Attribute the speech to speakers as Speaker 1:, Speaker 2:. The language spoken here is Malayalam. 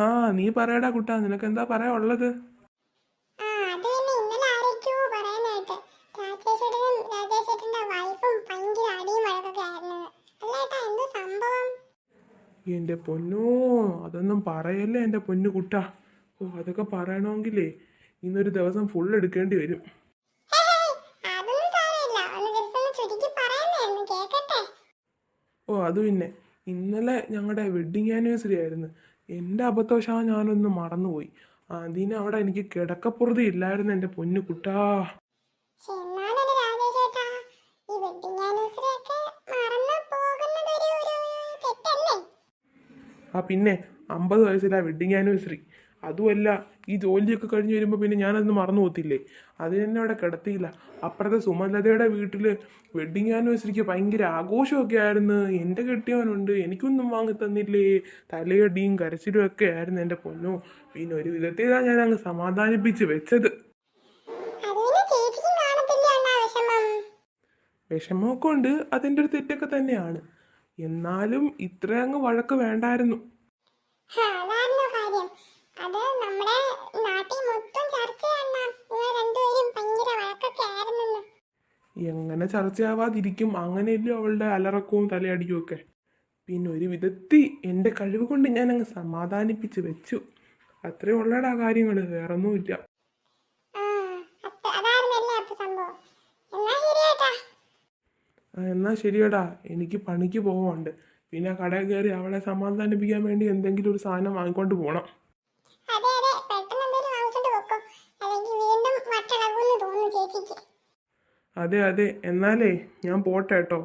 Speaker 1: ആ നീ പറയടാ കുട്ടാ, നിനക്ക് എന്താ പറയാ ഉള്ളത്? എന്റെ പൊന്നോ, അതൊന്നും പറയല്ലേ എന്റെ പൊന്നു കുട്ടാ. ഓ, അതൊക്കെ പറയണമെങ്കിലേ ഇന്നൊരു ദിവസം ഫുൾ എടുക്കേണ്ടി വരും. ഓ, അത് പിന്നെ ഇന്നലെ ഞങ്ങളുടെ വെഡ്ഡിങ് ആനിവേഴ്സറി ആയിരുന്നു. എൻ്റെ അബദ്ധവശാൽ ഞാനൊന്ന് മറന്നുപോയി. അതിന് അവിടെ എനിക്ക് കിടക്കപ്പുറതി ഇല്ലായിരുന്നു എൻ്റെ പൊന്നു കുട്ടാ. പിന്നെ 50 വയസ്സിലാ വെഡ്ഡിങ് ആനിവേഴ്സറി. അതുമല്ല, ഈ ജോലിയൊക്കെ കഴിഞ്ഞ് വരുമ്പോൾ പിന്നെ ഞാനതൊന്ന് മറന്നു പോകത്തില്ലേ. അതിനെന്നെ അവിടെ കിടത്തിയില്ല. അപ്പുറത്തെ സുമലതയുടെ വീട്ടിൽ വെഡ്ഡിങ് ആനിവേഴ്സറിക്ക് ഭയങ്കര ആഘോഷമൊക്കെ ആയിരുന്നു. എൻ്റെ കെട്ടിയവനുണ്ട്, എനിക്കൊന്നും വാങ്ങി തന്നില്ലേ, തലയടിയും കരച്ചിലും ഒക്കെ ആയിരുന്നു എൻ്റെ പൊന്നോ. പിന്നെ ഒരു വിധത്തിലാണ് ഞാൻ അങ്ങ് സമാധാനിപ്പിച്ച് വെച്ചത്. വിഷമമൊക്കെ ഉണ്ട്, അതിൻ്റെ ഒരു തെറ്റൊക്കെ തന്നെയാണ്. എന്നാലും ഇത്ര അങ്ങ് വഴക്ക് വേണ്ടായിരുന്നു. എങ്ങനെ ചർച്ചയാവാതിരിക്കും? അങ്ങനെയല്ലോ അവളുടെ അലറക്കവും തലയടിയും ഒക്കെ. പിന്നെ ഒരു വിധത്തിൽ എൻ്റെ കഴിവ് കൊണ്ട് ഞാൻ അങ്ങ് സമാധാനിപ്പിച്ച് വെച്ചു. അത്രേ ഉള്ളടാ കാര്യങ്ങൾ, വേറൊന്നുമില്ല. എന്നാ ശരിയടാ, എനിക്ക് പണിക്ക് പോവാണ്ട്. പിന്നെ കടയിൽ കയറി അവളെ സമാധാനിപ്പിക്കാൻ വേണ്ടി എന്തെങ്കിലും ഒരു സാധനം വാങ്ങിക്കൊണ്ട് പോകണം. അതെ അതെ, എന്നാലേ ഞാൻ പോട്ടെ കേട്ടോ.